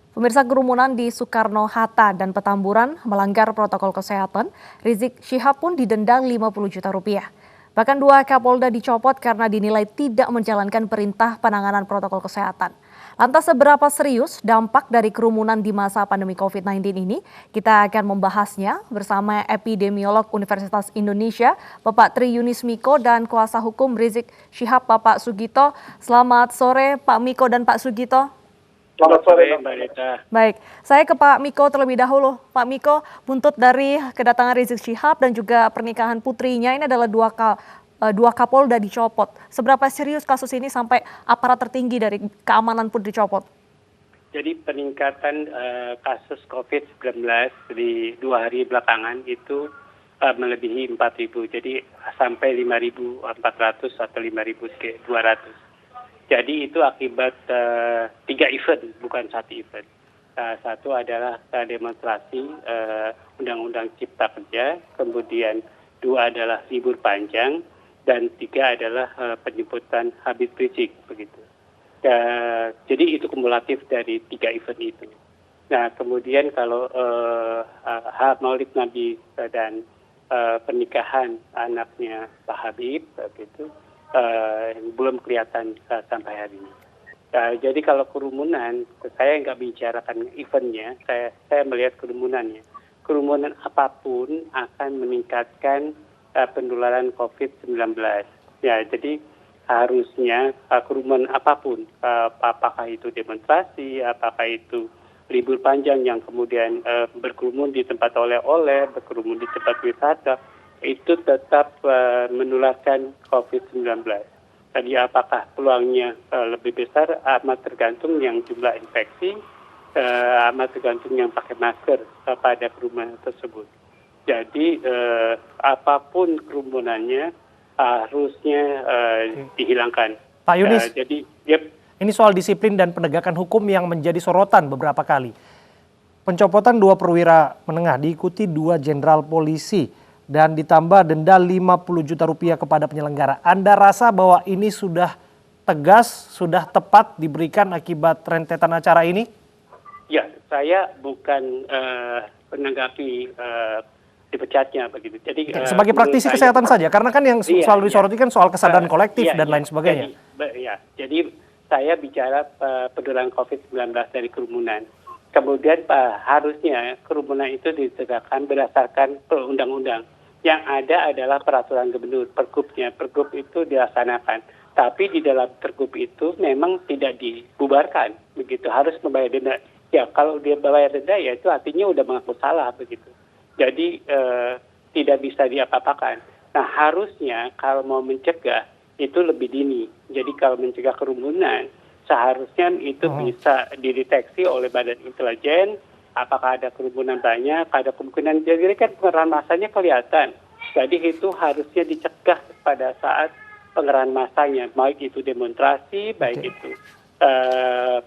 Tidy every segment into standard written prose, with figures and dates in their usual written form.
Pemirsa, kerumunan di Soekarno-Hatta dan Petamburan melanggar protokol kesehatan. Rizik Syihab pun didenda 50 juta rupiah. Bahkan 2 Kapolda dicopot karena dinilai tidak menjalankan perintah penanganan protokol kesehatan. Lantas seberapa serius dampak dari kerumunan di masa pandemi COVID-19 ini? Kita akan membahasnya bersama epidemiolog Universitas Indonesia, Bapak Tri Yunis Miko, dan kuasa hukum Rizik Syihab, Bapak Sugito. Selamat sore Pak Miko dan Pak Sugito. Selamat sore, Mbak Rita. Baik, saya ke Pak Miko terlebih dahulu. Pak Miko, buntut dari kedatangan Rizik Syihab dan juga pernikahan putrinya, ini adalah dua Kapolda dicopot. Seberapa serius kasus ini sampai aparat tertinggi dari keamanan pun dicopot? Jadi peningkatan kasus COVID-19 di 2 hari belakangan itu melebihi 4.000. Jadi sampai 5.400 atau 5.200. Jadi itu akibat 3 event, bukan 1 event. Satu adalah demonstrasi Undang-Undang Cipta Kerja, kemudian 2 adalah libur panjang, dan 3 adalah penjemputan Habib Rizik, begitu. Jadi itu kumulatif dari 3 event itu. Nah, kemudian kalau Maulid Nabi dan pernikahan anaknya Pak Habib, begitu. Belum kelihatan sampai hari ini. Jadi kalau kerumunan, saya nggak bicarakan eventnya, saya melihat kerumunannya. Kerumunan apapun akan meningkatkan penularan COVID-19. Ya, jadi harusnya kerumunan apapun, apakah itu demonstrasi, apakah itu libur panjang yang kemudian berkerumun di tempat oleh-oleh, berkerumun di tempat wisata, itu tetap menularkan COVID-19. Tadi apakah peluangnya lebih besar, amat tergantung yang jumlah infeksi, amat tergantung yang pakai masker pada kerumunan tersebut. Jadi apapun kerumunannya harusnya dihilangkan. Pak Yunis, yep. Ini soal disiplin dan penegakan hukum yang menjadi sorotan beberapa kali. Pencopotan 2 perwira menengah diikuti 2 jenderal polisi dan ditambah denda 50 juta rupiah kepada penyelenggara. Anda rasa bahwa ini sudah tegas, sudah tepat diberikan akibat rentetan acara ini? Ya, saya bukan menanggapi dipecatnya begitu. Jadi sebagai praktisi kesehatan saja, karena kan yang selalu disoroti kan soal kesadaran kolektif dan lain sebagainya. Jadi saya bicara penularan COVID-19 dari kerumunan. Kemudian harusnya kerumunan itu ditegakkan berdasarkan undang-undang. Yang ada adalah peraturan gubernur, pergubnya. Pergub itu dilaksanakan. Tapi di dalam pergub itu memang tidak dibubarkan, begitu. Harus membayar denda. Ya, kalau dia bayar denda, ya itu artinya udah mengaku salah, begitu. Jadi tidak bisa diapa-apakan. Nah, harusnya kalau mau mencegah itu lebih dini. Jadi kalau mencegah kerumunan, seharusnya itu bisa dideteksi oleh Badan Intelijen. Apakah ada kerumunan banyak, ada kemungkinan jadi kan pengerahan masanya kelihatan. Jadi itu harusnya dicegah pada saat pengerahan masanya, baik itu demonstrasi, baik itu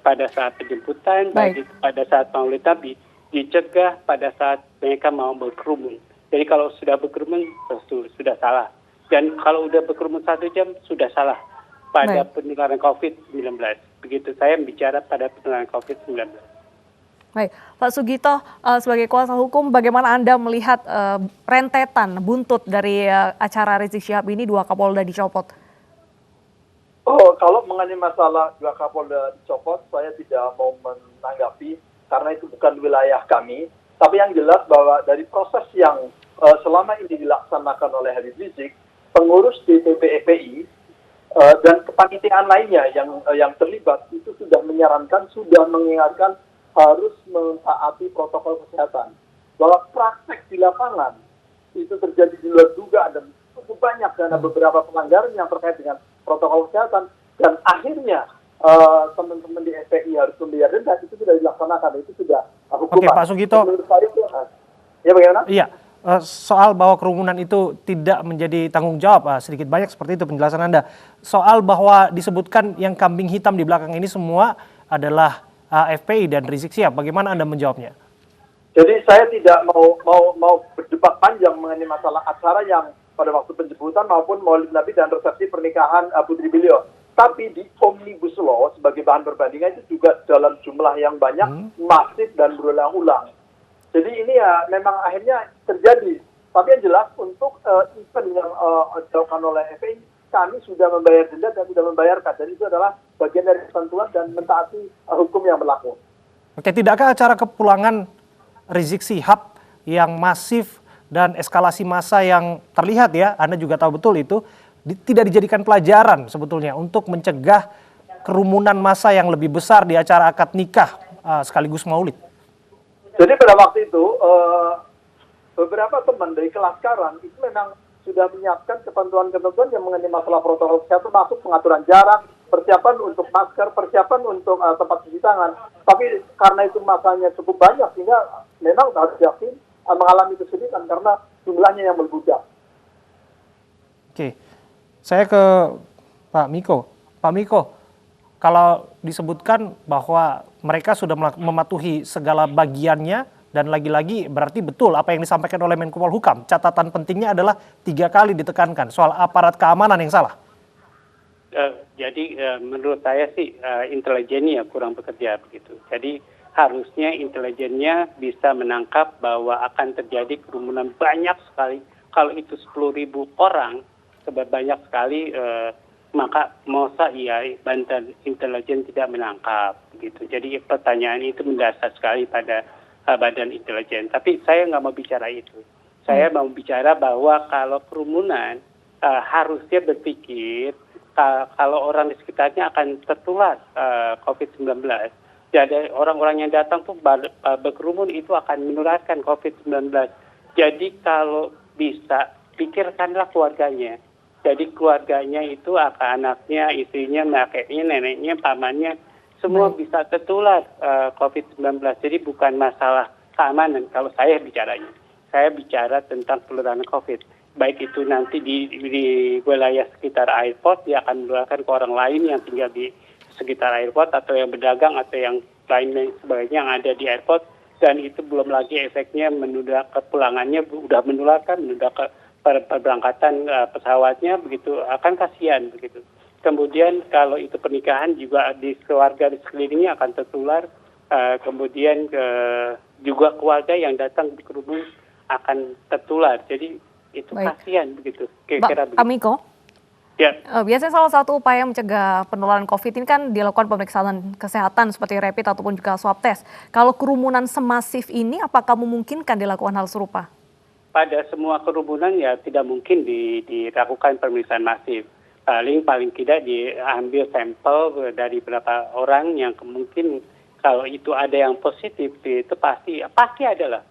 pada saat penjemputan, baik itu pada saat Maulid Nabi, dicegah pada saat mereka mau berkerumun. Jadi kalau sudah berkerumun sudah salah. Dan kalau sudah berkerumun 1 jam sudah salah pada penularan COVID-19. Begitu saya bicara pada penularan COVID-19. Baik, Pak Sugito, sebagai kuasa hukum, bagaimana Anda melihat rentetan buntut dari acara Rizik Syihab ini 2 Kapolda dicopot? Kalau mengenai masalah 2 Kapolda dicopot, saya tidak mau menanggapi karena itu bukan wilayah kami. Tapi yang jelas bahwa dari proses yang selama ini dilaksanakan oleh Habib Rizik, pengurus DPP EPI dan kepanitiaan lainnya yang terlibat itu sudah menyarankan, sudah mengingatkan harus mentaati protokol kesehatan. Bahwa praktek di lapangan itu terjadi di luar dugaan dan cukup banyak karena beberapa pelanggaran yang terkait dengan protokol kesehatan. Dan akhirnya teman-teman di FPI harus membayar denda, itu sudah dilaksanakan, itu sudah hukuman. Oke, Pak Sugito. Ya, bagaimana? Iya, soal bahwa kerumunan itu tidak menjadi tanggung jawab, sedikit banyak seperti itu penjelasan Anda. Soal bahwa disebutkan yang kambing hitam di belakang ini semua adalah FPI dan Rizik Syihab, bagaimana Anda menjawabnya? Jadi saya tidak mau berdebat panjang mengenai masalah acara yang pada waktu penjemputan maupun Maulid Nabi dan resepsi pernikahan putri beliau. Tapi di Omnibus Law sebagai bahan perbandingan itu juga dalam jumlah yang banyak, masif dan berulang-ulang. Jadi ini ya memang akhirnya terjadi. Tapi yang jelas untuk event yang dilakukan oleh FPI, kami sudah membayar denda dan sudah membayarkan. Jadi itu adalah bagian dari ketentuan dan mentaati hukum yang berlaku. Oke, tidakkah acara kepulangan Rizik Syihab yang masif dan eskalasi massa yang terlihat ya, Anda juga tahu betul itu, tidak dijadikan pelajaran sebetulnya untuk mencegah kerumunan massa yang lebih besar di acara akad nikah sekaligus maulid? Jadi pada waktu itu beberapa teman dari Kelaskaran itu memang sudah menyiapkan ketentuan-ketentuan yang mengenai masalah protokol kesehatan, masuk pengaturan jarak, persiapan untuk masker, persiapan untuk tempat cuci tangan. Tapi karena itu masanya cukup banyak sehingga memang harus yakin mengalami kesulitan karena jumlahnya yang membludak. Oke, saya ke Pak Miko. Pak Miko, kalau disebutkan bahwa mereka sudah mematuhi segala bagiannya dan lagi-lagi berarti betul apa yang disampaikan oleh Menko Polhukam. Catatan pentingnya adalah 3 kali ditekankan soal aparat keamanan yang salah. Jadi menurut saya sih intelijennya kurang bekerja begitu. Jadi harusnya intelijennya bisa menangkap bahwa akan terjadi kerumunan banyak sekali. Kalau itu 10.000 orang, banyak sekali, maka masa Banten intelijen tidak menangkap gitu. Jadi pertanyaan itu mendasar sekali pada badan intelijen. Tapi saya nggak mau bicara itu. Saya mau bicara bahwa kalau kerumunan harusnya berpikir kalau orang di sekitarnya akan tertular COVID-19. Jadi orang-orang yang datang tuh berkerumun itu akan menularkan COVID-19. Jadi kalau bisa pikirkanlah keluarganya. Jadi keluarganya itu anaknya, istrinya, kakeknya, neneknya, pamannya, semua bisa tertular COVID-19. Jadi bukan masalah keamanan kalau saya bicaranya. Saya bicara tentang penularan COVID. Baik itu nanti di wilayah sekitar airport, dia akan menularkan ke orang lain yang tinggal di sekitar airport atau yang berdagang atau yang lain sebagainya yang ada di airport. Dan itu belum lagi efeknya menunda kepulangannya, sudah menunda ke perberangkatan pesawatnya, begitu akan kasihan begitu. Kemudian kalau itu pernikahan juga di keluarga di sekelilingnya akan tertular. Kemudian juga keluarga yang datang di kerumunan akan tertular. Jadi itu kasihan begitu. Kira-kira begitu. Pak Miko, ya. Biasanya salah satu upaya mencegah penularan COVID ini kan dilakukan pemeriksaan kesehatan seperti rapid ataupun juga swab test. Kalau kerumunan semasif ini, apakah memungkinkan dilakukan hal serupa? Pada semua kerumunan ya tidak mungkin dilakukan pemeriksaan masif. Paling tidak diambil sampel dari beberapa orang yang mungkin kalau itu ada yang positif itu pasti ada lah.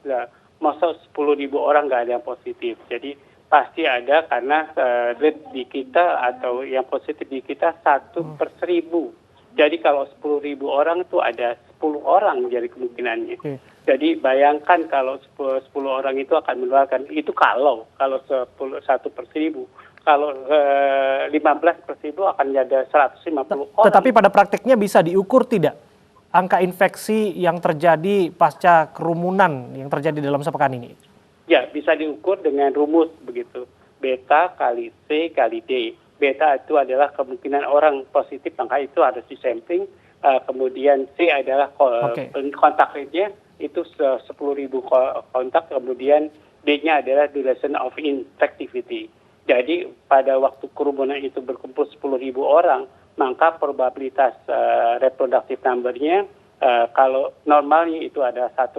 Masa 10.000 orang nggak ada yang positif. Jadi pasti ada karena rate di kita atau yang positif di kita 1/1000. Jadi kalau 10.000 orang itu ada 10 orang jadi kemungkinannya. Jadi bayangkan kalau 10 orang itu akan menularkan. Itu kalau 1/1000. Kalau 15/1000 akan ada 150 orang. Tetapi pada prakteknya bisa diukur tidak angka infeksi yang terjadi pasca kerumunan yang terjadi dalam sepekan ini? Ya, bisa diukur dengan rumus begitu. Beta kali C kali D. Beta itu adalah kemungkinan orang positif, maka itu harus disampling. Kemudian C adalah kontak rate-nya, itu 10.000 kontak. Kemudian D-nya adalah duration of infectivity. Jadi pada waktu kerumunan itu berkumpul 10.000 orang, maka probabilitas reproductive number-nya kalau normalnya itu ada 1,2,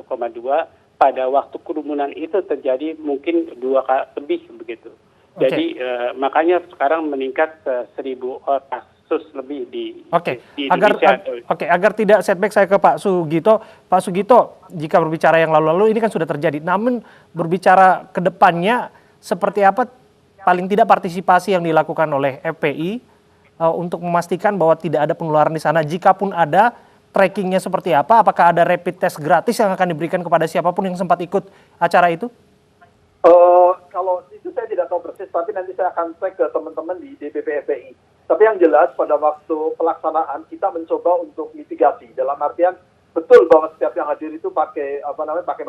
pada waktu kerumunan itu terjadi mungkin 2 kali lebih begitu. Jadi makanya sekarang meningkat 1.000 kasus lebih di Indonesia. Agar tidak setback, saya ke Pak Sugito. Pak Sugito, jika berbicara yang lalu-lalu ini kan sudah terjadi, namun berbicara ke depannya seperti apa paling tidak partisipasi yang dilakukan oleh FPI untuk memastikan bahwa tidak ada penularan di sana. Jikapun ada, trackingnya seperti apa? Apakah ada rapid test gratis yang akan diberikan kepada siapapun yang sempat ikut acara itu? Kalau itu saya tidak tahu persis, tapi nanti saya akan cek ke teman-teman di DPP FPI. Tapi yang jelas pada waktu pelaksanaan kita mencoba untuk mitigasi. Dalam artian betul bahwa setiap yang hadir itu pakai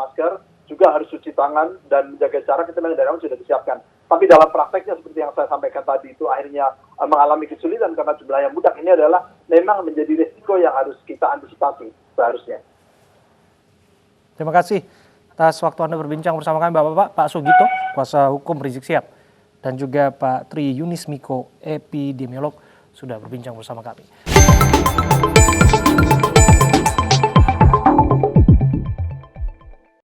masker, juga harus cuci tangan dan menjaga jarak, itu memang dari awal sudah disiapkan. Tapi dalam prakteknya seperti yang saya sampaikan tadi itu akhirnya mengalami kesulitan karena jumlahnya budak, ini adalah memang menjadi risiko yang harus kita antisipasi seharusnya. Terima kasih atas waktu Anda berbincang bersama kami Bapak-Bapak, Pak Sugito, kuasa hukum Rizik Syihab, dan juga Pak Tri Yunis Miko, epidemiolog, sudah berbincang bersama kami.